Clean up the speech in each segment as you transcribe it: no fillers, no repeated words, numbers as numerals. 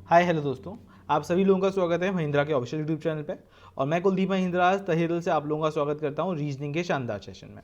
Hi hello दोस्तों, आप सभी लोगों का स्वागत है महिंद्रा के ऑफिशियल यूट्यूब चैनल पे। और मैं कुलदीप महिंद्रा तहे दिल से आप लोगों का स्वागत करता हूँ रीजनिंग के शानदार सेशन में।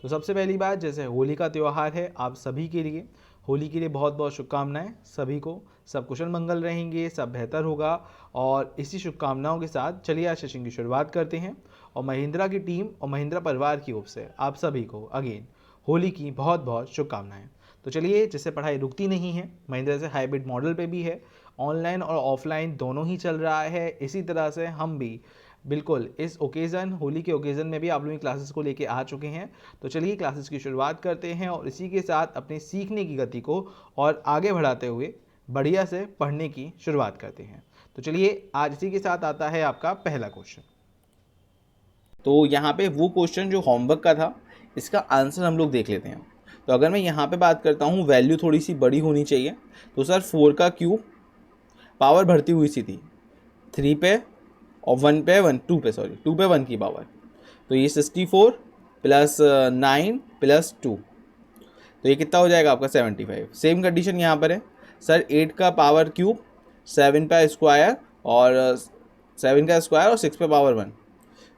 तो सबसे पहली बात, जैसे होली का त्यौहार है, आप सभी के लिए होली के लिए बहुत बहुत शुभकामनाएं। सभी को सब कुशल मंगल रहेंगे, सब बेहतर होगा। और इसी शुभकामनाओं के साथ चलिए आज सेशन की शुरुआत करते हैं। और महिंद्रा की टीम और महिंद्रा परिवार की ओर से आप सभी को अगेन होली की बहुत बहुत शुभकामनाएं। तो चलिए, जैसे पढ़ाई रुकती नहीं है, महिंद्रा से हाइब्रिड मॉडल पे भी है, ऑनलाइन और ऑफलाइन दोनों ही चल रहा है। इसी तरह से हम भी बिल्कुल इस ओकेज़न, होली के ओकेज़न में भी आप लोगों की क्लासेस को लेके आ चुके हैं। तो चलिए क्लासेस की शुरुआत करते हैं और इसी के साथ अपने सीखने की गति को और आगे बढ़ाते हुए बढ़िया से पढ़ने की शुरुआत करते हैं। तो चलिए, आज इसी के साथ आता है आपका पहला क्वेश्चन। तो यहाँ पे वो क्वेश्चन जो होमवर्क का था, इसका आंसर हम लोग देख लेते हैं। तो अगर मैं यहाँ पे बात करता हूँ, वैल्यू थोड़ी सी बड़ी होनी चाहिए। तो सर 4 का क्यूब, पावर बढ़ती हुई सी थी 3 पे और 1 पे 1 2 पे सॉरी 2 पे 1 की पावर। तो ये 64 प्लस 9 प्लस 2, तो ये कितना हो जाएगा आपका 75। सेम कंडीशन यहाँ पर है सर, 8 का पावर क्यूब, 7 का स्क्वायर और 7 का स्क्वायर और 6 पे पावर 1,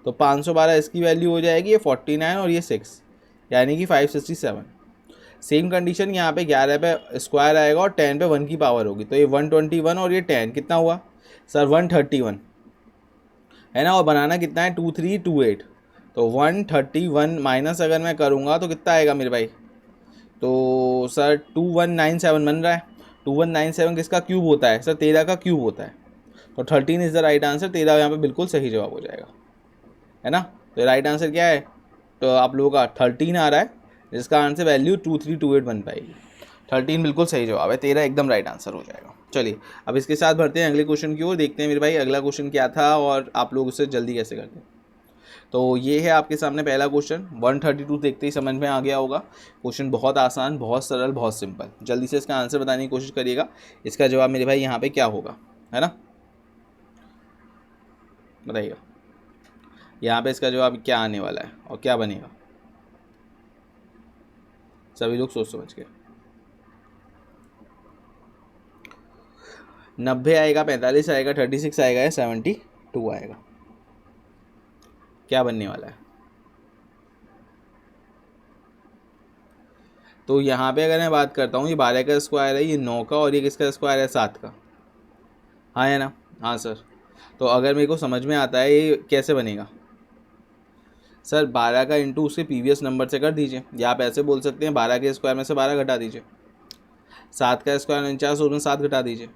तो 512 इसकी वैल्यू हो जाएगी। ये 49 और ये 6, यानी कि 567। सेम कंडीशन यहाँ पे 11 पे स्क्वायर आएगा और 10 पे 1 की पावर होगी, तो ये 121 और ये 10 कितना हुआ सर 131 है ना। और बनाना कितना है 2328, तो 131 माइनस अगर मैं करूँगा तो कितना आएगा मेरे भाई, तो सर 2197 बन रहा है। 2197 किसका क्यूब होता है सर, 13 का क्यूब होता है। तो 13 इज़ द राइट आंसर, 13 यहाँ पे बिल्कुल सही जवाब हो जाएगा, है ना। तो राइट आंसर क्या है, तो आप लोगों का 13 आ रहा है, जिसका आंसर वैल्यू 2328 बन पाएगी। 13 बिल्कुल सही जवाब है, 13 एकदम राइट आंसर हो जाएगा। चलिए अब इसके साथ बढ़ते हैं अगले क्वेश्चन की ओर, देखते हैं मेरे भाई अगला क्वेश्चन क्या था और आप लोग उससे जल्दी कैसे करते हैं। तो ये है आपके सामने पहला क्वेश्चन। 132 देखते ही समझ में आ गया होगा। क्वेश्चन बहुत आसान, बहुत सरल, बहुत सिंपल। जल्दी से इसका आंसर बताने की कोशिश करिएगा। इसका जवाब मेरे भाई यहाँ पे क्या होगा, है ना, बताइएगा यहाँ पे इसका जवाब क्या आने वाला है और क्या बनेगा। सभी लोग सोच समझ के। 90 आएगा, 45 आएगा, 36 आएगा या 72 आएगा, क्या बनने वाला है। तो यहाँ पे अगर मैं बात करता हूँ, ये 12 का स्क्वायर है, ये 9 का, और ये किसका स्क्वायर है 7 का, हाँ है ना। हाँ सर, तो अगर मेरे को समझ में आता है ये कैसे बनेगा सर, 12 का इंटू उसके प्रीवियस नंबर से कर दीजिए, या आप ऐसे बोल सकते हैं 12 के स्क्वायर में से 12 घटा दीजिए। 7 का स्क्वायर 49, उसमें 7 घटा दीजिए।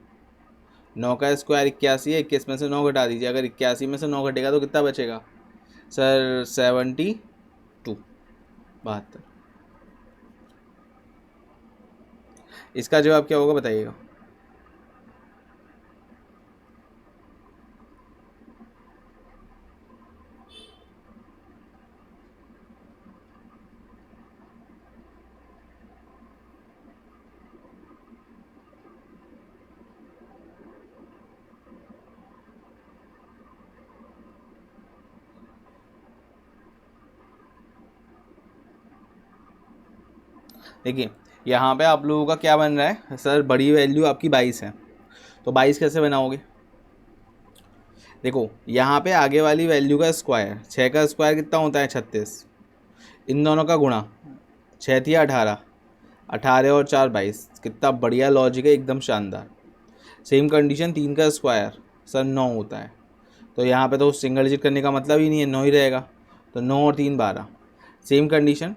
9 का स्क्वायर 81 है, 21 में से 9 घटा दीजिए। अगर 81 में से 9 घटेगा तो कितना बचेगा सर 72, 72। इसका जवाब क्या होगा बताइएगा। देखिए यहाँ पे आप लोगों का क्या बन रहा है सर, बड़ी वैल्यू आपकी 22 है, तो 22 कैसे बनाओगे। देखो यहाँ पे आगे वाली वैल्यू का स्क्वायर, 6 का स्क्वायर कितना होता है 36, इन दोनों का गुणा, 6 थी 18, 18 और 4 22, कितना बढ़िया लॉजिक है, एकदम शानदार। सेम कंडीशन 3 का स्क्वायर सर 9 होता है, तो यहाँ पे तो सिंगल डिजिट करने का मतलब ही नहीं है, 9 ही रहेगा, तो 9 और 3 12। सेम कंडीशन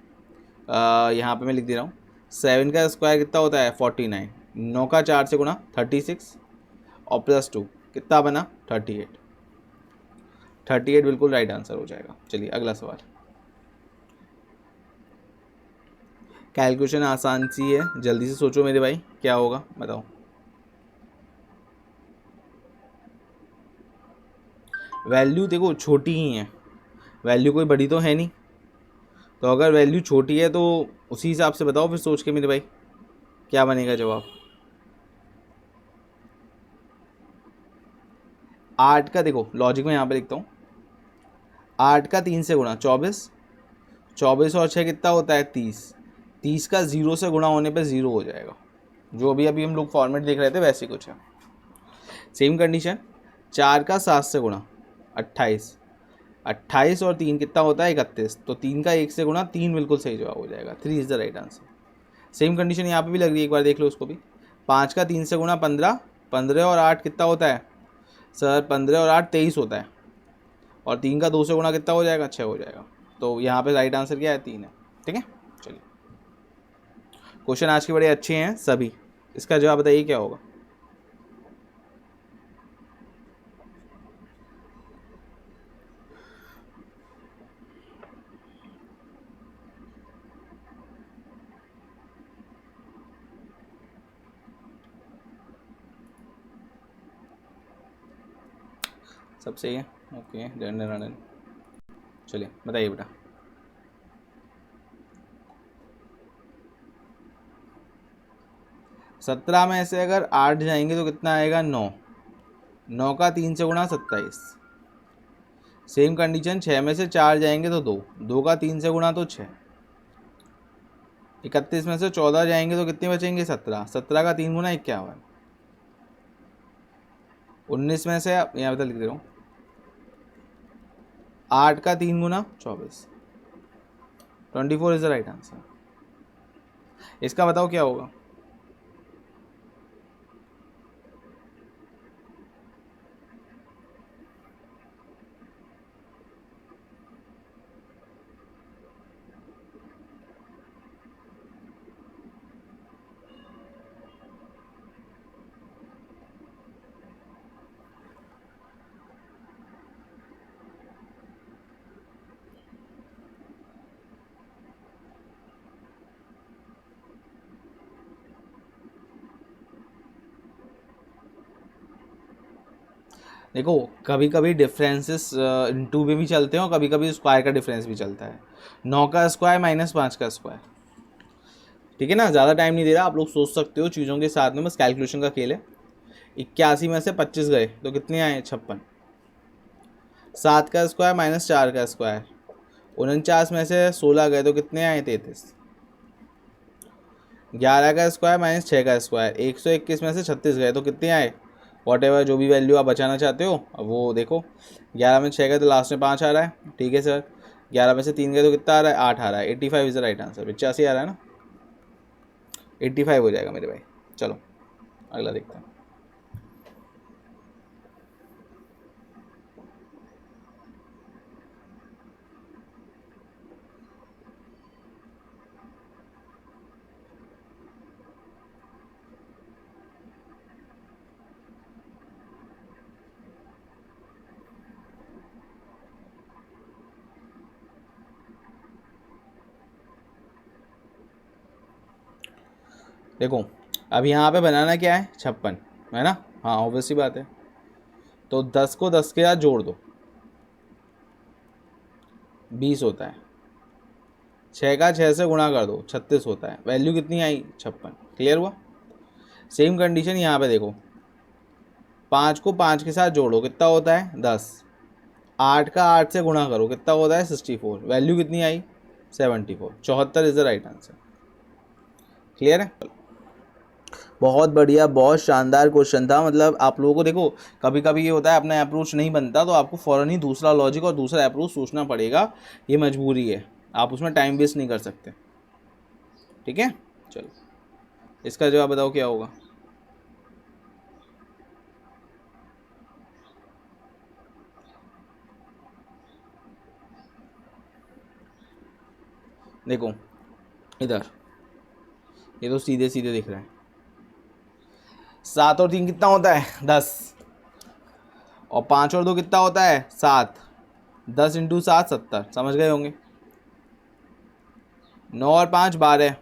यहाँ पे मैं लिख दे रहा हूँ, 7 का स्क्वायर कितना होता है 49, 9 का 4 से गुणा 36 और प्लस 2 कितना बना 38। 38 बिल्कुल राइट आंसर हो जाएगा। चलिए अगला सवाल। कैलकुलेशन आसान सी है, जल्दी से सोचो मेरे भाई क्या होगा बताओ। वैल्यू देखो छोटी ही है, वैल्यू कोई बड़ी तो है नहीं, तो अगर वैल्यू छोटी है तो उसी हिसाब से बताओ फिर सोच के मेरे भाई क्या बनेगा जवाब। 8 का देखो लॉजिक में यहाँ पे लिखता हूँ, 8 का 3 से गुणा 24, 24 और 6 कितना होता है 30, 30 का 0 से गुणा होने पे 0 हो जाएगा, जो अभी अभी हम लोग फॉर्मेट देख रहे थे वैसे कुछ है। सेम कंडीशन, 4 का 7 से गुणा 28, 28 और 3 कितना होता है 31, तो 3 का 1 से गुणा 3 बिल्कुल सही जवाब हो जाएगा, 3 is the right answer. Same condition यहाँ पे भी लग रही है, एक बार देख लो उसको भी। 5 का 3 से गुणा 15, 15 और 8 कितना होता है सर, 15 और 8 23 होता है, और 3 का 2 से गुणा कितना हो जाएगा 6 हो जाएगा, तो यहाँ पे राइट आंसर क्या है 3 है। ठीक है, चलिए क्वेश्चन आज के बड़े अच्छे हैं सभी, इसका जवाब बताइए क्या होगा। सब सही है, ओके डन। चलिए बताइए बेटा। 17 में से अगर 8 जाएंगे तो कितना आएगा 9, 9 का 3 से गुणा 27। सेम कंडीशन, 6 में से 4 जाएंगे तो 2, 2 का 3 से गुणा तो 6। 31 में से 14 जाएंगे तो कितने बचेंगे 17, 17 का 3 गुना 51। 19 में से यहाँ बता लिख दे रहा हूँ, 8 का 3 गुना 24, 24 इज द राइट आंसर। इसका बताओ क्या होगा। देखो कभी कभी डिफरेंसेस इनटू में भी चलते हैं और कभी कभी स्क्वायर का डिफरेंस भी चलता है। 9 का स्क्वायर माइनस 5 का स्क्वायर, ठीक है ना, ज़्यादा टाइम नहीं दे रहा, आप लोग सोच सकते हो चीज़ों के साथ में, बस कैलकुलेशन का खेल है। 81 में से 25 गए तो कितने आए 56। 7 का स्क्वायर माइनस 4 का स्क्वायर, 49 में से 16 गए तो कितने आए 33। 11 का स्क्वायर माइनस 6 का स्क्वायर, 121 में से 36 गए तो कितने आए, वॉट एवर जो भी वैल्यू आप बचाना चाहते हो अब वो देखो। 11 में 6 गए तो लास्ट में 5 आ रहा है, ठीक है सर। 11 में से 3 गए तो कितना आ रहा है 8 आ रहा है, 85 इज़ द राइट आंसर। 85 आ रहा है ना, 85 हो जाएगा मेरे भाई। चलो अगला देखते हैं। देखो अब यहाँ पे बनाना क्या है 56 है ना, हाँ ऑब्वियसली बात है। तो 10 को 10 के साथ जोड़ दो 20 होता है, 6 का 6 से गुणा कर दो 36 होता है, वैल्यू कितनी आई 56। क्लियर हुआ। सेम कंडीशन यहाँ पे देखो, 5 को 5 के साथ जोड़ो कितना होता है 10, 8 का 8 से गुणा करो कितना होता है 64, वैल्यू कितनी आई 74, 74 is the right answer. Clear है, बहुत बढ़िया, बहुत शानदार क्वेश्चन था। मतलब आप लोगों को देखो कभी कभी ये होता है अपना अप्रोच नहीं बनता तो आपको फ़ौरन ही दूसरा लॉजिक और दूसरा अप्रोच सोचना पड़ेगा, ये मजबूरी है, आप उसमें टाइम वेस्ट नहीं कर सकते। ठीक है, चलो इसका जवाब बताओ क्या होगा। देखो इधर ये तो सीधे सीधे दिख रहा है, 7 और 3 कितना होता है 10, और 5 और 2 कितना होता है 7, 10 इंटू 7 70, समझ गए होंगे। 9 और 5 12,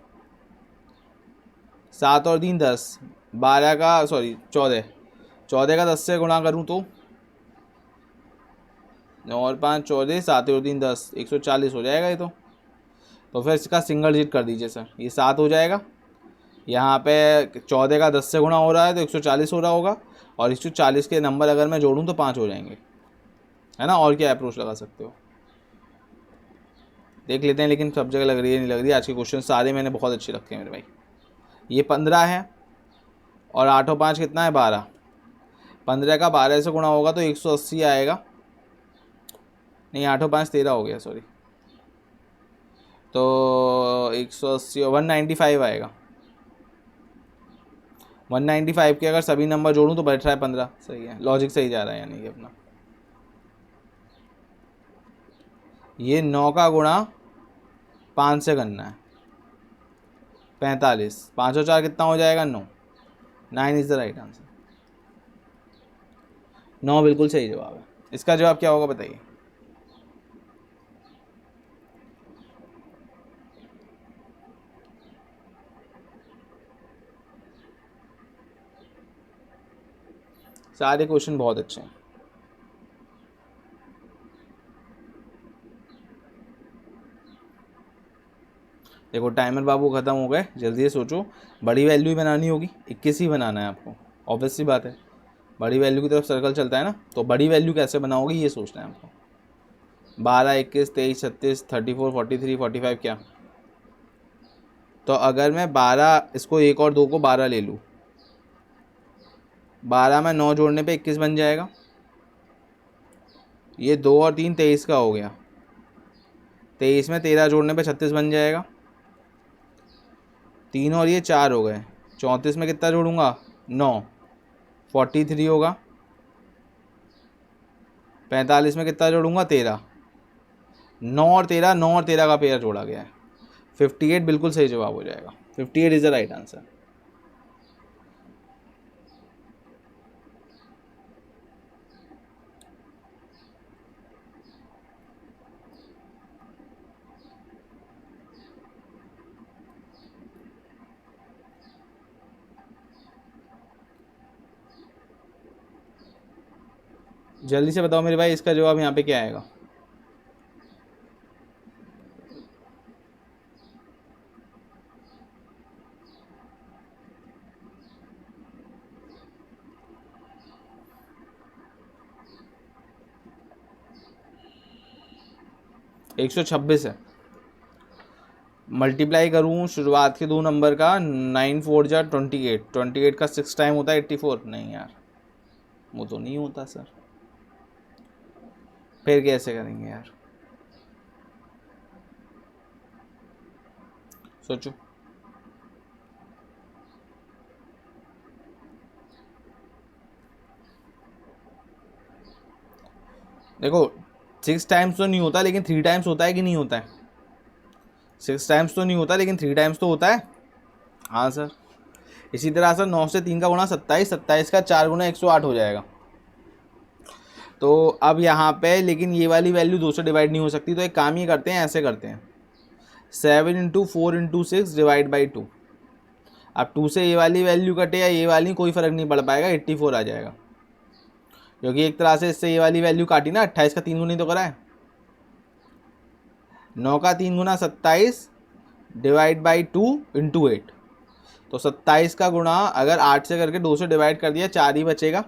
7 और 3 10, 12 का सॉरी 14, 14 का 10 से गुणा करूँ तो 9 और 5 14, 7 और 3 10, 140 हो जाएगा ये तो फिर इसका सिंगल डिजिट कर दीजिए सर, ये 7 हो जाएगा। यहाँ पे 14 का 10 से गुणा हो रहा है तो 140 हो रहा होगा, और 140 के नंबर अगर मैं जोड़ूँ तो 5 हो जाएंगे, है ना। और क्या अप्रोच लगा सकते हो देख लेते हैं, लेकिन सब जगह लग रही है नहीं लग रही। आज के क्वेश्चन सारे मैंने बहुत अच्छे रखे हैं मेरे भाई। ये 15 है और 8 और 5 कितना है 12, 15 का 12 से गुणा होगा तो 180 आएगा, नहीं 8 और 5 13 हो गया, सॉरी, तो 180 और 195 आएगा। 195 के अगर सभी नंबर जोड़ूं तो बैठ रहा है 15, सही है, लॉजिक सही जा रहा है यानी कि अपना। ये 9 का गुणा 5 से करना है, 45, 5 और 4 कितना हो जाएगा, 9। 9 इज़ द राइट आंसर। 9 बिल्कुल सही जवाब है। इसका जवाब क्या होगा बताइए। सारे क्वेश्चन बहुत अच्छे हैं। देखो टाइमर बाबू ख़त्म हो गए, जल्दी से सोचो। बड़ी वैल्यू ही बनानी होगी, 21 ही बनाना है आपको, ऑब्वियस सी बात है, बड़ी वैल्यू की तरफ सर्कल चलता है ना, तो बड़ी वैल्यू कैसे बनाओगे ये सोचना है आपको। 12, 21, 23, 36, 34, 43, 45 क्या, तो अगर मैं 12 इसको 1 और 2 को 12 ले लूँ, 12 में 9 जोड़ने पे 21 बन जाएगा। ये 2 और 3 23 का हो गया, 23 में 13 जोड़ने पे 36 बन जाएगा। 3 और ये 4 हो गए, 34 में कितना जोड़ूंगा, 9, 43 होगा। 45 में कितना जोड़ूंगा, 13। 9 और 13, 9 और 13 का पेयर जोड़ा गया है, 58 बिल्कुल सही जवाब हो जाएगा। 58 इज़ द राइट आंसर। जल्दी से बताओ मेरे भाई, इसका जवाब यहाँ पे क्या आएगा। एक 126 है, मल्टीप्लाई करूँ शुरुआत के 2 नंबर का, 9 4 जा 28, 28 का 6 टाइम होता है 84, नहीं यार वो तो नहीं होता सर, फिर कैसे करेंगे यार, सोचो। देखो 6 टाइम्स तो नहीं होता, लेकिन 3 टाइम्स होता है कि नहीं होता है। 6 टाइम्स तो नहीं होता, लेकिन 3 टाइम्स तो होता है, हाँ सर। इसी तरह सर 9 से 3 का गुणा 27, 27 का 4 गुना 108 हो जाएगा। तो अब यहाँ पे लेकिन ये वाली वैल्यू 2 से डिवाइड नहीं हो सकती, तो एक काम ये करते हैं, ऐसे करते हैं, 7 × 4 × 6 डिवाइड बाई 2। अब 2 से ये वाली वैल्यू कटे या ये वाली, कोई फ़र्क नहीं पड़ पाएगा, 84 आ जाएगा, क्योंकि एक तरह से इससे ये वाली वैल्यू काटी ना, 28 का 3 गुना ही तो करा है। 9 का 3 गुना 27 डिवाइड बाई 2 × 8, तो 27 का गुणा अगर 8 से करके 2 से डिवाइड कर दिया, 4 ही बचेगा।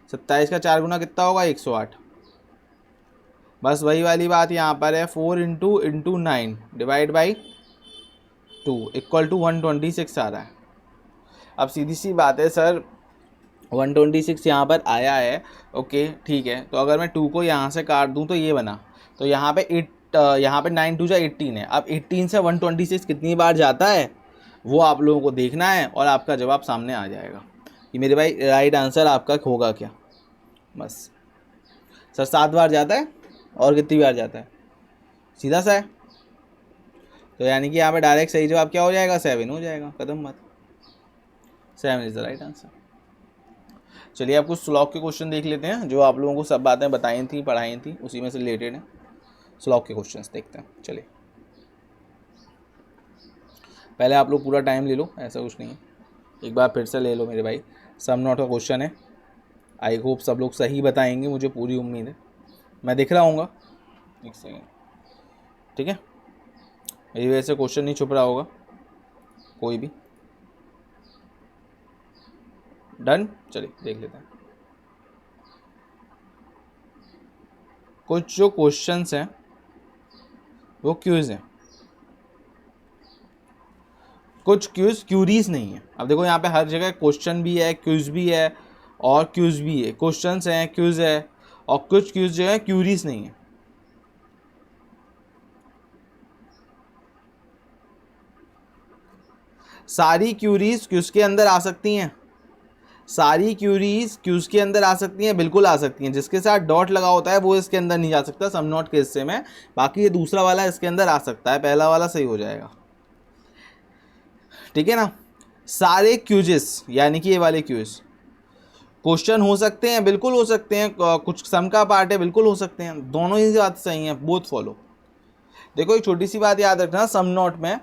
27 का 4 गुना कितना होगा, 108। बस वही वाली बात यहाँ पर है, 4 × 9 डिवाइड बाई 2 इक्वल टू 126 आ रहा है। अब सीधी सी बात है सर, 126 यहाँ पर आया है, ओके ठीक है, तो अगर मैं 2 को यहाँ से काट दूँ तो ये बना, तो यहाँ पे 9 2 जा 18 है। अब 18 से 126 कितनी बार जाता है वो आप लोगों को देखना है, और आपका जवाब सामने आ जाएगा कि मेरे भाई राइट आंसर आपका होगा क्या। बस सर 7 बार जाता है, और कितनी बार जाता है, सीधा सा है, तो यानी कि यहाँ पे डायरेक्ट सही जवाब क्या हो जाएगा, 7 हो जाएगा, कदम बात, 7 इज़ द राइट आंसर। चलिए आप कुछ स्लॉक के क्वेश्चन देख लेते हैं, जो आप लोगों को सब बातें बताई थी, पढ़ाई थी, उसी में से रिलेटेड है। स्लॉक के क्वेश्चंस देखते हैं, चलिए। पहले आप लोग पूरा टाइम ले लो, ऐसा कुछ नहीं है, एक बार फिर से ले लो मेरे भाई। सम नॉट का क्वेश्चन है, आई होप सब लोग सही बताएंगे, मुझे पूरी उम्मीद है, मैं दिख रहा हूँगा, एक सेकेंड, ठीक है, मेरी वजह से क्वेश्चन नहीं छुप रहा होगा कोई भी। डन, चलिए देख लेते हैं। कुछ जो क्वेश्चंस हैं वो क्यूज हैं, कुछ क्यूरीज नहीं है। अब देखो यहाँ पे हर जगह क्वेश्चन भी है, क्यूज भी है, और क्यूज भी है, क्वेश्चंस हैं, क्यूज है, और कुछ क्यूज जो है क्यूरीज नहीं है। सारी क्यूरीज क्यूज के अंदर आ सकती हैं, सारी क्यूरीज क्यूज के अंदर आ सकती हैं, बिल्कुल आ सकती हैं। जिसके साथ डॉट लगा होता है वो इसके अंदर नहीं जा सकता सम नॉट के हिस्से में, बाकी ये दूसरा वाला इसके अंदर आ सकता है, पहला वाला सही हो जाएगा, ठीक है ना। सारे क्यूजेस यानी कि ये वाले क्यूज क्वेश्चन हो सकते हैं, बिल्कुल हो सकते हैं, कुछ सम का पार्ट है, बिल्कुल हो सकते हैं, दोनों ही बात सही हैं, बोथ फॉलो। देखो एक छोटी सी बात याद रखना, सम नॉट में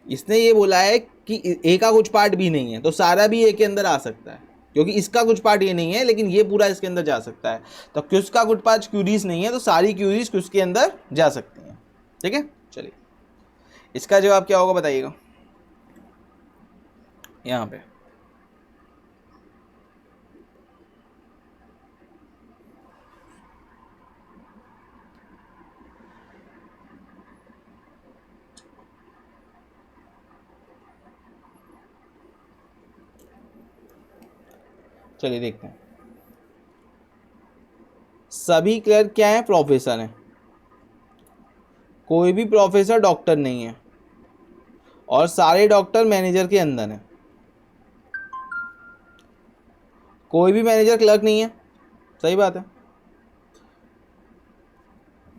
इसने ये बोला है कि ए का कुछ पार्ट भी नहीं है, तो सारा भी ए के अंदर आ सकता है, क्योंकि इसका कुछ पार्ट ये नहीं है, लेकिन ये पूरा इसके अंदर जा सकता है। तो क्यूज का कुछ पार्ट क्यूरीज नहीं है, तो सारी क्यूरीज क्यूज के अंदर जा सकती हैं, ठीक है। चलिए इसका जवाब क्या होगा बताइएगा यहाँ पे। चलिए देखते हैं। सभी क्लर्क क्या है, प्रोफेसर हैं, कोई भी प्रोफेसर डॉक्टर नहीं है, और सारे डॉक्टर मैनेजर के अंदर हैं। कोई भी मैनेजर क्लर्क नहीं है, सही बात है,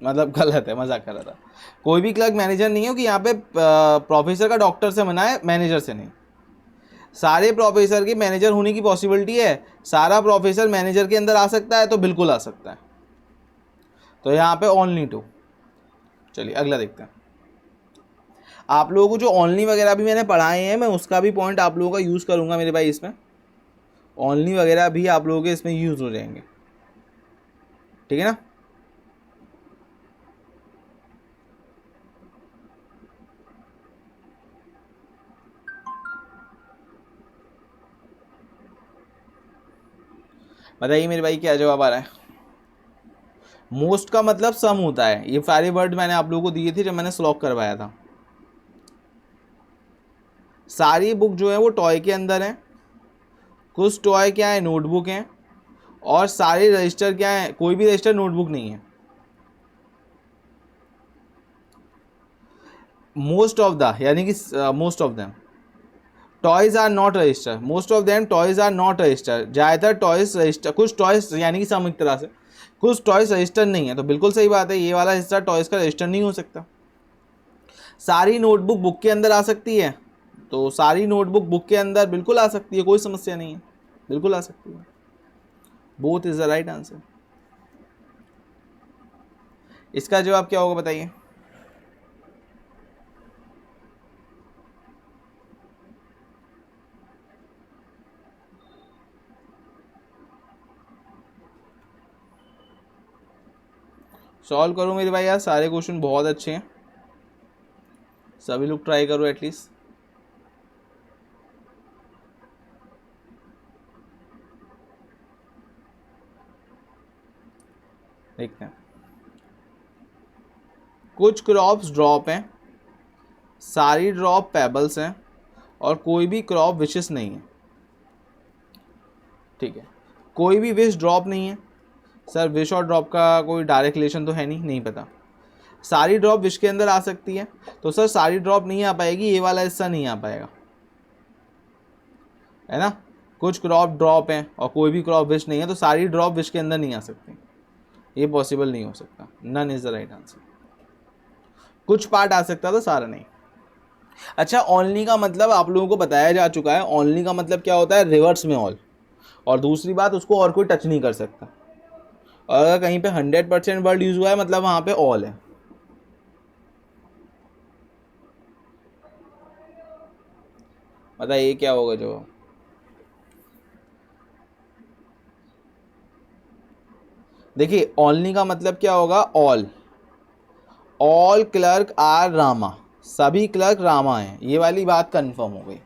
मतलब गलत है, मजाक कर रहा था। कोई भी क्लर्क मैनेजर नहीं है, कि यहाँ पे प्रोफेसर का डॉक्टर से मना है, मैनेजर से नहीं। सारे प्रोफेसर के मैनेजर होने की पॉसिबिलिटी है, सारा प्रोफेसर मैनेजर के अंदर आ सकता है, तो बिल्कुल आ सकता है, तो यहाँ पे ओनली टू। चलिए अगला देखते हैं। आप लोगों को जो ओनली वगैरह भी मैंने पढ़ाए हैं, मैं उसका भी पॉइंट आप लोगों का यूज़ करूँगा मेरे भाई, इसमें ओनली वगैरह भी आप लोगों के इसमें यूज़ हो जाएंगे, ठीक है ना। बताइए मेरे भाई क्या जवाब आ रहा है। मोस्ट का मतलब सम होता है, ये सारे वर्ड मैंने आप लोगों को दिए थे जब मैंने स्लॉक करवाया था। सारी बुक जो है वो टॉय के अंदर है, कुछ टॉय क्या है, नोटबुक हैं, और सारे रजिस्टर क्या है, कोई भी रजिस्टर नोटबुक नहीं है। मोस्ट ऑफ द यानी कि most of them toys are not register, most of them toys are not register, ज़्यादातर टॉयज रजिस्टर, कुछ टॉयज यानी कि सम एक तरह से कुछ टॉयज रजिस्टर नहीं है, तो बिल्कुल सही बात है, ये वाला हिस्सा टॉयज का रजिस्टर नहीं हो सकता। सारी नोटबुक बुक के अंदर आ सकती है, तो सारी नोटबुक बुक के अंदर बिल्कुल आ सकती है, कोई समस्या नहीं है, बिल्कुल आ सकती है। Both is the right answer. इसका जवाब क्या होगा बताइए। सॉल्व करो मेरे भाई, यार सारे क्वेश्चन बहुत अच्छे हैं, सभी लोग ट्राई करो एटलीस्ट। देखते हैं। कुछ क्रॉप्स ड्रॉप हैं, सारी ड्रॉप पेबल्स हैं, और कोई भी क्रॉप विशेस नहीं है, ठीक है। कोई भी विश ड्रॉप नहीं है, सर विश और ड्रॉप का कोई डायरेक्ट रिलेशन तो है नहीं पता। सारी ड्रॉप विश के अंदर आ सकती है, तो सर सारी ड्रॉप नहीं आ पाएगी, ये वाला हिस्सा नहीं आ पाएगा, है ना। कुछ क्रॉप ड्रॉप हैं और कोई भी क्रॉप विश नहीं है, तो सारी ड्रॉप विश के अंदर नहीं आ सकती, ये पॉसिबल नहीं हो सकता, none is the right answer. कुछ पार्ट आ सकता था, सारा नहीं। अच्छा, ओनली का मतलब आप लोगों को बताया जा चुका है, ओनली का मतलब क्या होता है, रिवर्स में ऑल, और दूसरी बात उसको और कोई टच नहीं कर सकता, और अगर कहीं पे 100% वर्ड यूज हुआ है मतलब वहां पे ऑल है। बताइए क्या होगा जवाब। देखिए ओनली का मतलब क्या होगा, all, all clerk are Rama, सभी क्लर्क रामा हैं, ये वाली बात कंफर्म हो गई।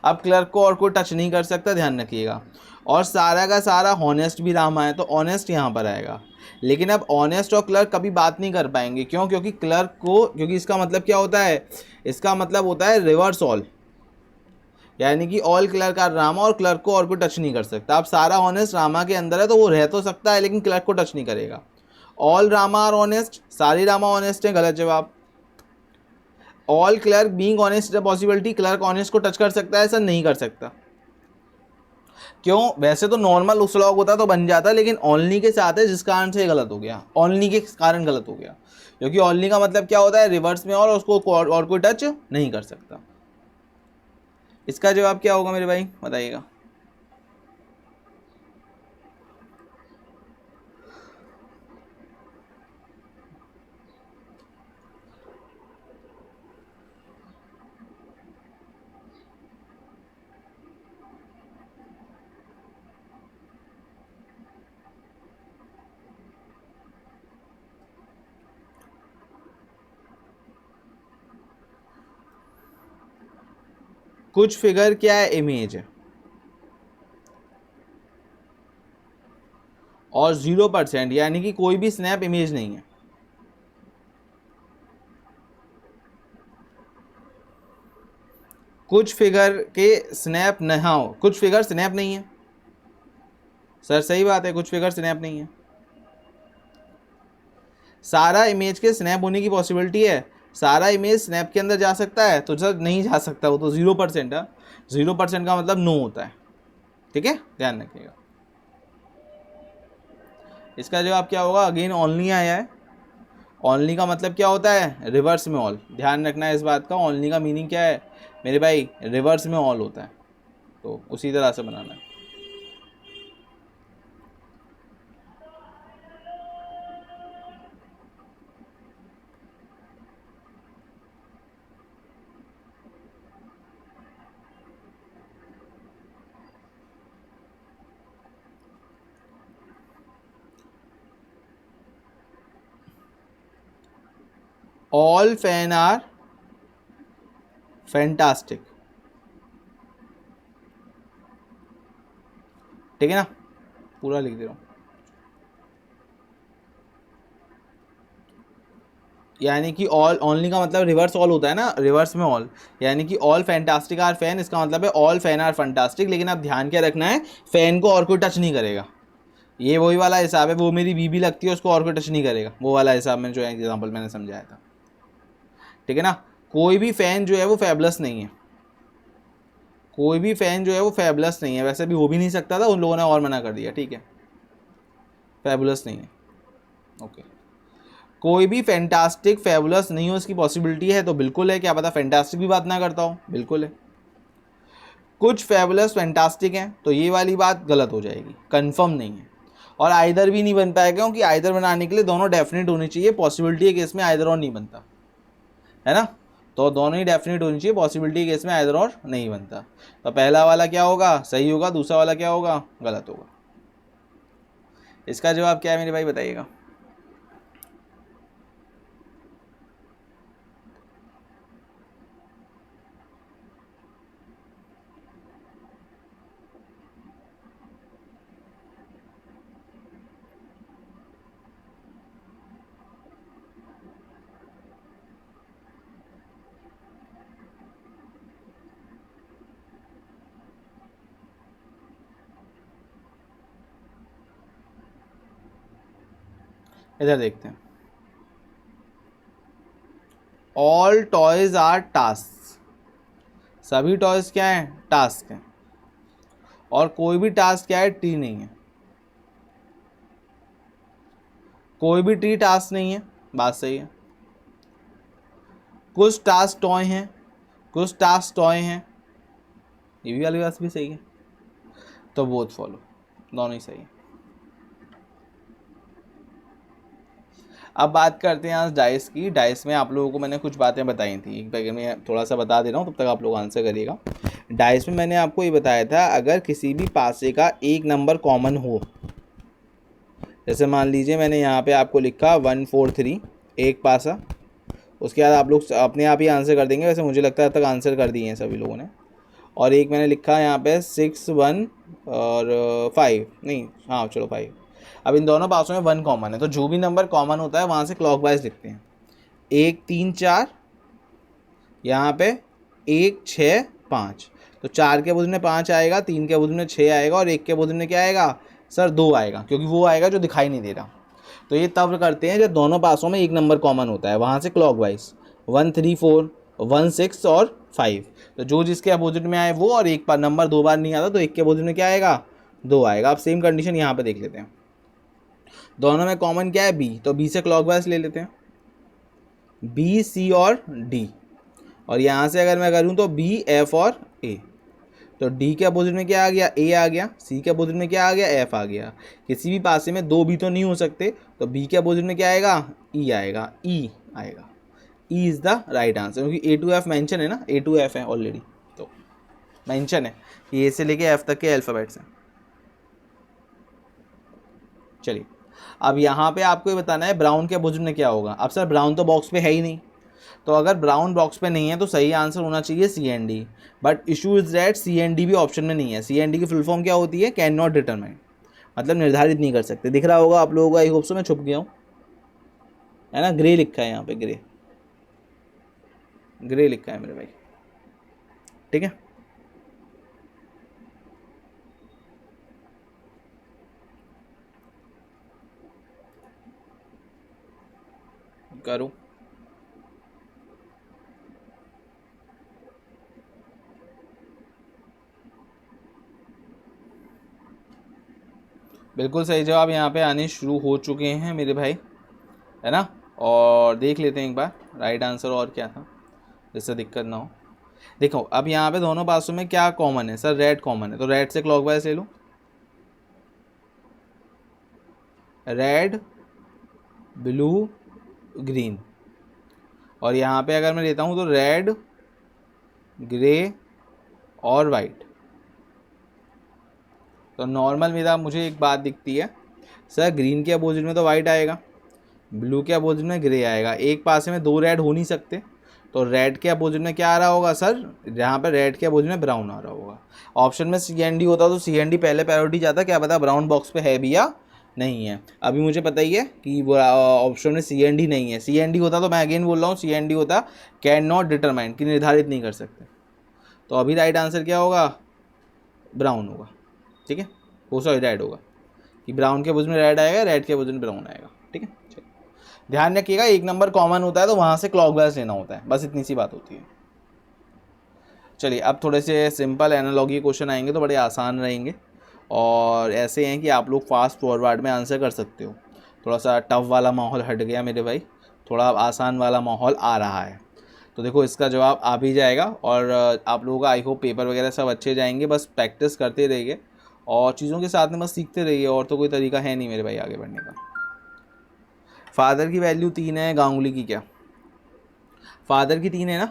अब क्लर्क को और कोई टच नहीं कर सकता, ध्यान रखिएगा। और सारा का सारा हॉनेस्ट भी रामा है, तो ऑनेस्ट यहाँ पर आएगा। लेकिन अब ऑनेस्ट और क्लर्क कभी बात नहीं कर पाएंगे, क्यों, क्योंकि क्लर्क को, क्योंकि इसका मतलब क्या होता है, इसका मतलब होता है रिवर्स ऑल, यानी कि ऑल क्लर्क आर रामा और क्लर्क को और कोई टच नहीं कर सकता। अब सारा ऑनेस्ट रामा के अंदर है तो वो रह तो सकता है लेकिन क्लर्क को टच नहीं करेगा। ऑल रामा आर ऑनेस्ट, सारी रामा ऑनेस्ट है, गलत जवाब। All clerk being honest is a possibility, clerk honest को टच कर सकता है, सर नहीं कर सकता। क्यों? वैसे तो नॉर्मल उस लॉग होता तो बन जाता, लेकिन ओनली के साथ है जिस कारण से गलत हो गया, ओनली के कारण गलत हो गया, क्योंकि ओनली का मतलब क्या होता है, रिवर्स में और उसको और कोई टच नहीं कर सकता। इसका जवाब क्या होगा मेरे भाई, बताइएगा। कुछ फिगर क्या है, इमेज है, और 0% यानी कि कोई भी स्नैप इमेज नहीं है। कुछ फिगर के स्नैप न, हाँ कुछ फिगर स्नैप नहीं है, सर सही बात है, कुछ फिगर स्नैप नहीं है। सारा इमेज के स्नैप होने की पॉसिबिलिटी है, सारा इमेज स्नैप के अंदर जा सकता है, तो सर नहीं जा सकता, वो तो 0% है। 0% का मतलब नो होता है, ठीक है, ध्यान रखिएगा। इसका जवाब क्या होगा, अगेन ओनली आया है। ओनली का मतलब क्या होता है, रिवर्स में ऑल, ध्यान रखना है इस बात का। ओनली का मीनिंग क्या है मेरे भाई, रिवर्स में ऑल होता है, तो उसी तरह से बनाना है। ऑल फैन आर फैंटास्टिक, ठीक है ना, पूरा लिख दे रहा हूँ। यानी कि ऑल, ओनली का मतलब रिवर्स ऑल होता है ना, रिवर्स में ऑल, यानी कि ऑल फैंटास्टिक आर फैन, इसका मतलब है ऑल फैन आर फैंटास्टिक। लेकिन आप ध्यान क्या रखना है, फैन को और कोई टच नहीं करेगा, ये वही वाला हिसाब है, वो मेरी बीबी लगती है उसको और कोई टच नहीं करेगा, वो वाला हिसाब में जो एग्जाम्पल मैंने समझाया था, ठीक है ना। कोई भी फैन जो है वो फैबुलस नहीं है, कोई भी फैन जो है वो फैबुलस नहीं है, वैसे भी हो भी नहीं सकता था, उन लोगों ने और मना कर दिया, ठीक है, फैबुलस नहीं है, ओके। कोई भी फैंटास्टिक फैबुलस नहीं हो इसकी पॉसिबिलिटी है, तो बिल्कुल है, क्या पता फैंटास्टिक भी बात ना करता हूँ, बिल्कुल है। कुछ फैबुलस फैंटास्टिक हैं, तो ये वाली बात गलत हो जाएगी, कंफर्म नहीं है। और आइदर भी नहीं बन पाएगा, क्योंकि आइदर बनाने के लिए दोनों डेफिनेट होनी चाहिए, पॉसिबिलिटी के केस में आइदर और नहीं बनता है ना, तो दोनों ही डेफिनेट होनी चाहिए, पॉसिबिलिटी के केस में आइदर और नहीं बनता। तो पहला वाला क्या होगा, सही होगा, दूसरा वाला क्या होगा, गलत होगा। इसका जवाब क्या है मेरे भाई, बताइएगा। इधर देखते हैं, ऑल टॉयज आर टास्क, सभी टॉयज क्या है, टास्क है, और कोई भी टास्क क्या है, टी नहीं है, कोई भी टी टास्क नहीं है, बात सही है। कुछ टास्क टॉय हैं, कुछ टास्क टॉय हैं, ये भी वाली बात भी सही है, तो बोथ फॉलो, दोनों ही सही है। अब बात करते हैं आज डाइस की। डाइस में आप लोगों को मैंने कुछ बातें बताई थी, एक बार मैं थोड़ा सा बता दे रहा हूँ, तब तक आप लोग आंसर करिएगा। डाइस में मैंने आपको ये बताया था, अगर किसी भी पासे का एक नंबर कॉमन हो, जैसे मान लीजिए मैंने यहाँ पे आपको लिखा 143 एक पासा, उसके बाद आप लोग अपने आप ही आंसर कर देंगे, वैसे मुझे लगता है अब तक आंसर कर दिए हैं सभी लोगों ने। और एक मैंने लिखा यहाँ पे 6 1 और 5, नहीं हाँ चलो 5। अब इन दोनों पासों में 1 कॉमन है, तो जो भी नंबर कॉमन होता है वहाँ से क्लॉकवाइज लिखते हैं। 1 3 4, यहाँ पे 1 6 5, तो 4 के अपोजिट में 5 आएगा, 3 के अपोजिट में 6 आएगा और 1 के अपोजिट में क्या आएगा सर 2 आएगा, क्योंकि वो आएगा जो दिखाई नहीं दे रहा। तो ये तब करते हैं जब दोनों पासों में एक नंबर कॉमन होता है, वहाँ से क्लॉकवाइज 1 3 4 1 6 और 5। तो जो जिसके अपोजिट में आए वो, और एक बार नंबर 2 बार नहीं आता तो 1 के अपोजिट में क्या आएगा 2 आएगा। अब सेम कंडीशन यहाँ पे देख लेते हैं, दोनों में कॉमन क्या है बी, तो बी से क्लॉकवाइज ले लेते हैं, बी सी और डी। और यहाँ से अगर मैं करूँ तो बी एफ और ए। तो डी के अपोजिट में क्या आ गया ए आ गया, सी के अपोजिट में क्या आ गया एफ आ गया। किसी भी पासे में दो बी तो नहीं हो सकते, तो बी के अपोजिट में क्या आएगा ई आएगा, ई आएगा। E is the right answer, क्योंकि ए टू एफ मेंशन है ना, ए टू एफ है ऑलरेडी, तो मेंशन है कि ए से लेके एफ तक के अल्फ़ाबेट्स हैं। चलिए अब यहाँ पे आपको ये बताना है ब्राउन के अपोजिट में क्या होगा। अब सर ब्राउन तो बॉक्स पे है ही नहीं, तो अगर ब्राउन बॉक्स पे नहीं है तो सही आंसर होना चाहिए C and D. But issue is that C and D भी ऑप्शन में नहीं है। सी एन डी की फुल फॉर्म क्या होती है, कैन नॉट डिटरमाइन, मतलब निर्धारित नहीं कर सकते। दिख रहा होगा आप लोगों को, आई होप सो, मैं छुप गया हूँ, है ना, ग्रे लिखा है यहाँ पे, ग्रे ग्रे लिखा है मेरे भाई, ठीक है। करो बिल्कुल सही जवाब यहाँ पे आने शुरू हो चुके हैं मेरे भाई, है ना। और देख लेते हैं एक बार राइट आंसर और क्या था, जिससे दिक्कत ना हो। देखो अब यहाँ पे दोनों पासों में क्या कॉमन है सर, रेड कॉमन है, तो रेड से क्लॉकवाइज ले लो, रेड ब्लू ग्रीन। और यहाँ पे अगर मैं लेता हूँ तो रेड ग्रे और वाइट। तो नॉर्मल मेरा मुझे एक बात दिखती है सर, ग्रीन के अपोजिट में तो वाइट आएगा, ब्लू के अपोजिट में ग्रे आएगा, एक पासे में दो रेड हो नहीं सकते, तो रेड के अपोजिट में क्या आ रहा होगा सर, जहाँ पे रेड के अपोजिट में ब्राउन आ रहा होगा। ऑप्शन में सी एन डी होता तो सी एन डी पहले प्रायोरिटी जाता, क्या पता ब्राउन बॉक्स पे है भी या नहीं है। अभी मुझे पता ही है कि वो ऑप्शन में सी एन डी नहीं है। सी एन डी होता तो मैं अगेन बोल रहा हूँ, सी एन डी होता कैन नॉट डिटरमाइन, कि निर्धारित नहीं कर सकते। तो अभी राइट आंसर क्या होगा, ब्राउन होगा, ठीक है, वो सॉरी रेड होगा, कि ब्राउन के अपोजिट में रेड आएगा, रेड के अपोजिट में ब्राउन आएगा, ठीक है। चलिए ध्यान रखिएगा, एक नंबर कॉमन होता है तो वहाँ से क्लॉकवाइज लेना होता है, बस इतनी सी बात होती है। चलिए अब थोड़े से सिंपल एनालॉजी क्वेश्चन आएंगे तो बड़े आसान रहेंगे, और ऐसे हैं कि आप लोग फास्ट फॉरवर्ड में आंसर कर सकते हो। थोड़ा सा टफ वाला माहौल हट गया मेरे भाई, थोड़ा आसान वाला माहौल आ रहा है। तो देखो इसका जवाब आ भी जाएगा, और आप लोगों का आई होप पेपर वगैरह सब अच्छे जाएंगे, बस प्रैक्टिस करते रहिए और चीज़ों के साथ में बस सीखते रहिए, और तो कोई तरीका है नहीं मेरे भाई आगे बढ़ने का। फादर की वैल्यू 3 है, गांगुली की क्या, फादर की 3 है ना,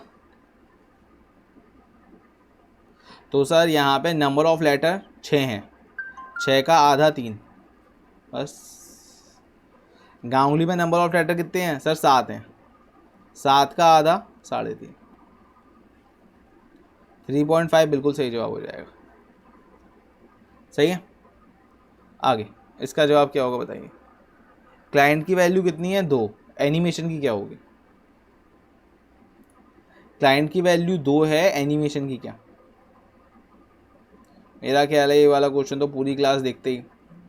तो सर यहाँ पे नंबर ऑफ लेटर 6 हैं, 6 का आधा 3, बस। गांगुली में नंबर ऑफ लेटर कितने हैं सर, 7 हैं, 7 का आधा 3.5, 3.5 बिल्कुल सही जवाब हो जाएगा, सही है। आगे इसका जवाब क्या होगा बताइए। क्लाइंट की वैल्यू कितनी है 2, एनिमेशन की क्या होगी, क्लाइंट की वैल्यू 2 है, एनिमेशन की क्या। मेरा ख्याल है ये वाला क्वेश्चन तो पूरी क्लास देखते ही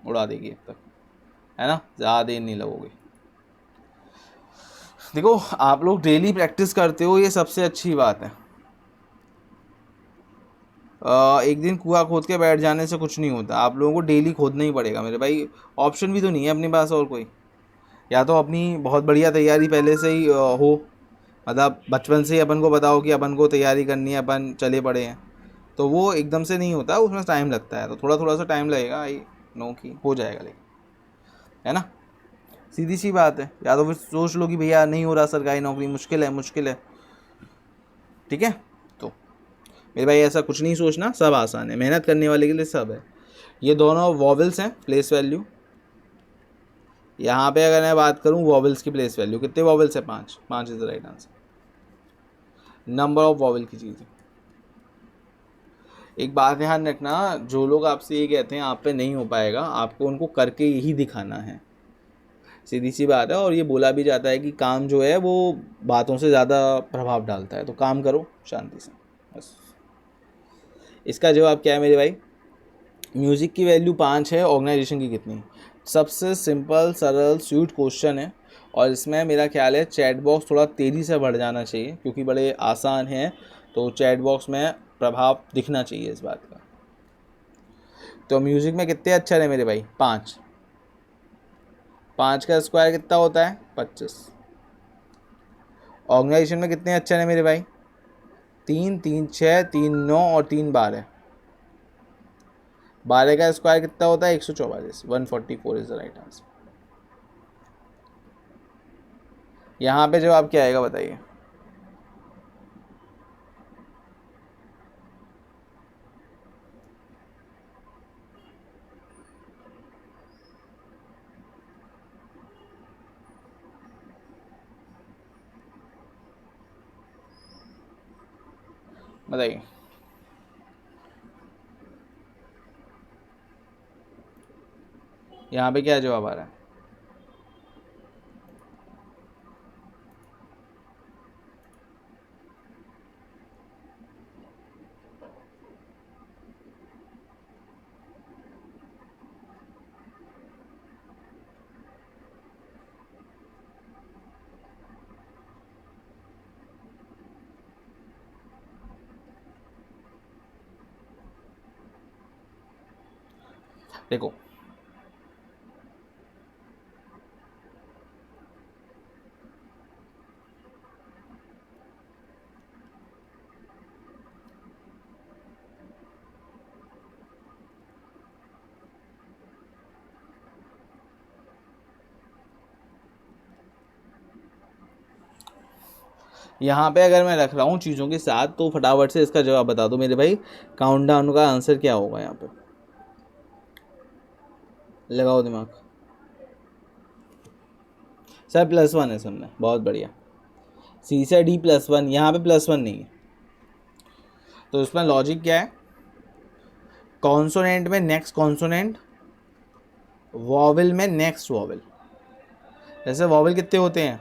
उड़ा देगी अब तक, है ना, ज़्यादा देर नहीं लगोगे। देखो आप लोग डेली प्रैक्टिस करते हो, ये सबसे अच्छी बात है। एक दिन कुआं खोद के बैठ जाने से कुछ नहीं होता, आप लोगों को डेली खोदना ही पड़ेगा मेरे भाई। ऑप्शन भी तो नहीं है अपने पास और कोई, या तो अपनी बहुत बढ़िया तैयारी पहले से ही हो, मतलब बचपन से ही अपन को बताओ कि अपन को तैयारी करनी है, अपन चले पड़े हैं, तो वो एकदम से नहीं होता, उसमें टाइम लगता है। तो थोड़ा थोड़ा सा टाइम लगेगा, आई नो कि हो जाएगा, लेकिन है ना, सीधी सी बात है। या तो फिर सोच लो कि भैया नहीं हो रहा सरकारी नौकरी, मुश्किल है मुश्किल है, ठीक है। तो मेरे भाई ऐसा कुछ नहीं सोचना, सब आसान है, मेहनत करने वाले के लिए सब है। ये दोनों वॉवल्स हैं, प्लेस वैल्यू। यहाँ पे अगर मैं बात करूँ वॉवल्स की प्लेस वैल्यू, कितने वॉवल्स है, 5, 5 is the right answer, number of vowel की चीज़ है। एक बात ध्यान रखना, जो लोग आपसे ये कहते हैं आप पे नहीं हो पाएगा, आपको उनको करके यही दिखाना है, सीधी सी बात है। और ये बोला भी जाता है कि काम जो है वो बातों से ज़्यादा प्रभाव डालता है, तो काम करो शांति से, बस। इसका जवाब क्या है मेरे भाई? म्यूज़िक की वैल्यू 5 है, ऑर्गेनाइजेशन की कितनी? सबसे सिंपल सरल स्वीट क्वेश्चन है, और इसमें मेरा ख्याल है चैट बॉक्स थोड़ा तेज़ी से बढ़ जाना चाहिए क्योंकि बड़े आसान हैं, तो चैट बॉक्स में प्रभाव दिखना चाहिए इस बात का। तो म्यूज़िक में कितने अक्षर है मेरे भाई? 5। 5 का स्क्वायर कितना होता है? 25। ऑर्गेनाइजेशन में कितने अक्षर है मेरे भाई? 3, 3 6, 3 9 और 3 12। 12 का स्क्वायर कितना होता है? 144। 144 इज द राइट आंसर। यहाँ पे जवाब क्या आएगा बताइए? बताइए। यहाँ पे क्या जवाब आ रहा है? देखो, यहाँ पे अगर मैं रख रहा हूँ चीज़ों के साथ, तो फटाफट से इसका जवाब बता दो मेरे भाई। काउंटडाउन का आंसर क्या होगा यहाँ पे? लगाओ दिमाग। सर +1 है सुनना, बहुत बढ़िया। सी से डी +1, यहाँ पे +1 नहीं है। तो इसमें लॉजिक क्या है? कॉन्सोनेंट में नेक्स्ट कॉन्सोनेंट, वॉवल में नेक्स्ट वॉवल। जैसे वॉवल कितने होते हैं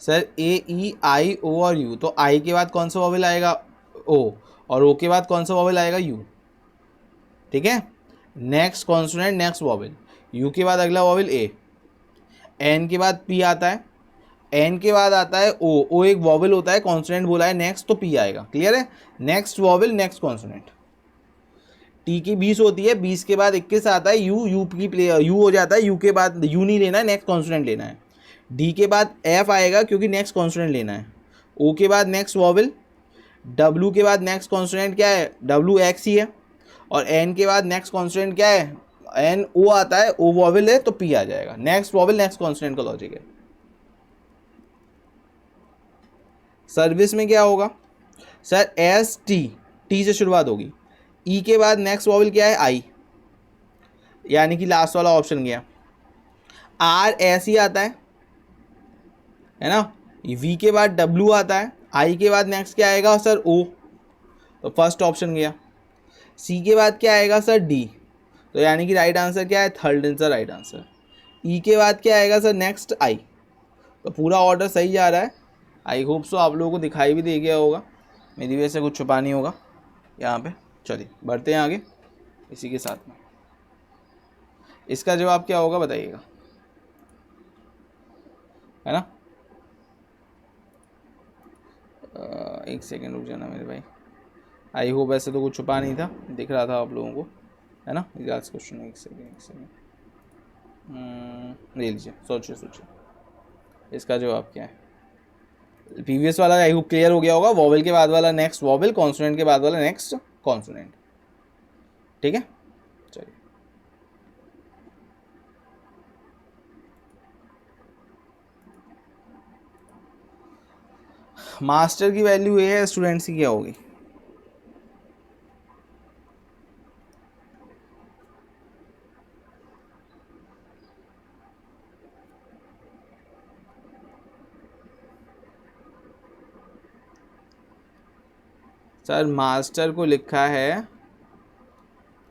सर? ए, ई, आई, ओ और यू। तो आई के बाद कौन सा वॉवल आएगा? ओ। और ओ के बाद कौन सा वॉवल आएगा? यू। ठीक है, next consonant next vowel. You के बाद अगला वॉवल ए। एन के बाद पी आता है। एन के बाद आता है ओ। ओ एक वॉवल होता है, कॉन्सोनेंट बोला है नेक्स्ट, तो पी आएगा। क्लियर है? Next vowel next consonant. T की 20 होती है, 20 के बाद 21 आता है यू। यू की प्ले यू हो जाता है, यू के बाद यू नहीं लेना है, नेक्स्ट कॉन्सोनेंट लेना है। डी के बाद एफ आएगा क्योंकि नेक्स्ट कॉन्सोनेंट लेना है। ओ के बाद नेक्स्ट वॉवल। डब्ल्यू के बाद नेक्स्ट कॉन्सोनेंट क्या है? डब्ल्यू एक्स ही है। और एन के बाद नेक्स्ट कॉन्सोनेंट क्या है? एन ओ आता है, ओ वॉवल है तो पी आ जाएगा। नेक्स्ट वॉवल नेक्स्ट कॉन्सोनेंट का लॉजिक है। सर्विस में क्या होगा सर? एस टी, टी से शुरुआत होगी। ई के बाद नेक्स्ट वॉवल क्या है? आई, यानी कि लास्ट वाला ऑप्शन गया। आर एस ही आता है ना? वी के बाद डब्ल्यू आता है। आई के बाद नेक्स्ट क्या आएगा सर? ओ, तो फर्स्ट ऑप्शन गया। सी के बाद क्या आएगा सर? डी, तो यानी कि राइट आंसर क्या है? Third is the right answer. E के बाद क्या आएगा सर? Next I. तो पूरा ऑर्डर सही जा रहा है। आई होप सो आप लोगों को दिखाई भी दे गया होगा, मेरी वजह से कुछ छुपा नहीं होगा यहाँ पे। चलिए बढ़ते हैं आगे इसी के साथ में। इसका जवाब क्या होगा बताइएगा, है ना? एक सेकेंड रुक जाना मेरे भाई। आई होप ऐसे तो कुछ छुपा नहीं था, दिख रहा था आप लोगों को, है ना? Last question. एक सेकेंड ले लीजिए, सोचिए सोचिए इसका जवाब क्या है। प्रीवियस वाला आई होप क्लियर हो गया होगा। वॉवल के बाद वाला नेक्स्ट वॉवल, कॉन्सोनेंट के बाद वाला नेक्स्ट कॉन्सोनेंट। ठीक है, चलिए। मास्टर की वैल्यू ये है, स्टूडेंट्स की क्या होगी? सर मास्टर को लिखा है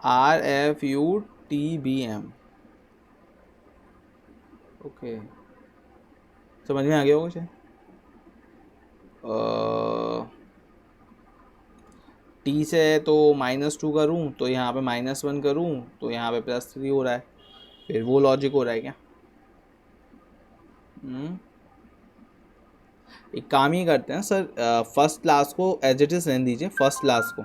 RFUTBM। ओके, समझ में आ गया होगा शायद। टी से तो -2 करूँ तो यहाँ पे -1 करूँ तो यहाँ पे +3 हो रहा है, फिर वो लॉजिक हो रहा है क्या? एक काम ही करते हैं सर, फर्स्ट क्लास को एज इट इज़ रहने दीजिए, फर्स्ट क्लास को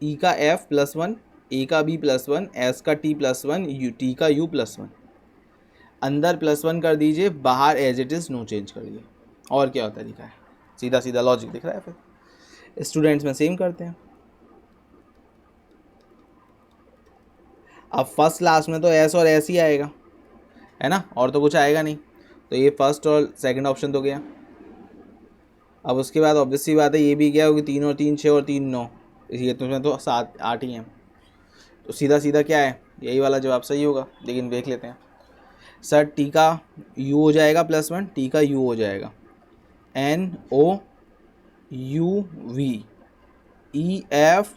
ई का f +1, ए का b +1, एस का t +1, यू टी का u +1, अंदर +1 कर दीजिए, बाहर as it is no change करिए। और क्या होता तरीका है? सीधा सीधा लॉजिक दिख रहा है। फिर स्टूडेंट्स में सेम करते हैं। अब फर्स्ट क्लास में तो एस और एस ही आएगा, है ना, और तो कुछ आएगा नहीं, तो ये फर्स्ट और सेकंड ऑप्शन तो गया। अब उसके बाद ऑब्वियस सी बात है ये भी क्या होगी, 3 और 3 6 और 3 9, ये तो उसमें तो 7 8 ही हैं, तो सीधा सीधा क्या है, यही वाला जवाब सही होगा। लेकिन देख लेते हैं सर, टी का यू हो जाएगा +1, टी का यू हो जाएगा NO UV EFDE,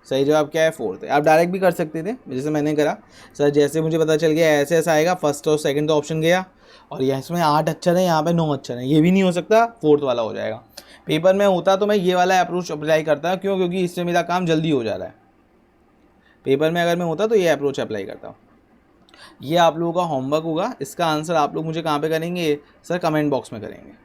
सही जवाब क्या है? 4th है। आप डायरेक्ट भी कर सकते थे जैसे मैंने करा सर, जैसे मुझे पता चल गया ऐसे ऐसा आएगा, फर्स्ट और सेकंड तो ऑप्शन गया, और यहाँ इसमें 8 अक्षर है, यहाँ पे 9 अक्षर है, ये भी नहीं हो सकता, 4th वाला हो जाएगा। पेपर में होता तो मैं ये वाला अप्रोच अप्लाई करता, क्यों? क्योंकि इससे मेरा काम जल्दी हो जा रहा है। पेपर में अगर मैं होता तो ये अप्रोच अप्लाई करता। ये आप लोगों का होमवर्क होगा, इसका आंसर आप लोग मुझे कहाँ पे करेंगे सर? कमेंट बॉक्स में करेंगे।